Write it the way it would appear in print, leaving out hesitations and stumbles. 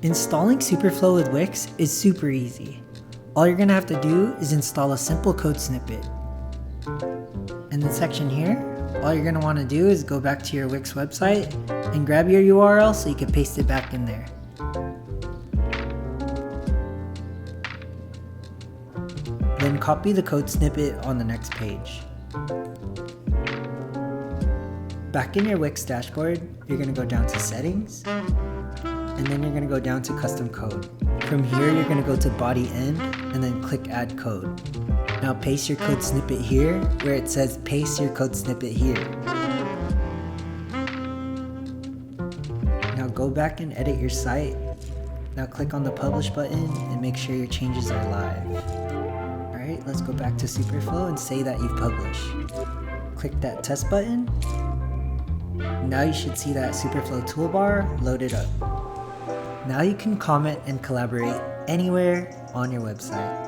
Installing Superflow with Wix is super easy. All you're going to have to do is install a simple code snippet. In the section here, all you're going to want to do is go back to your Wix website and grab your URL so you can paste it back in there. Then copy the code snippet on the next page. Back in your Wix dashboard, you're going to go down to Settings, and then you're going to go down to Custom Code. From here, you're going to go to Body End, and then click Add Code. Now paste your code snippet here, where it says paste your code snippet here. Now go back and edit your site. Now click on the Publish button and make sure your changes are live. Alright, let's go back to Superflow and say that you've published. Click that test button. Now you should see that Superflow toolbar loaded up. Now you can comment and collaborate anywhere on your website.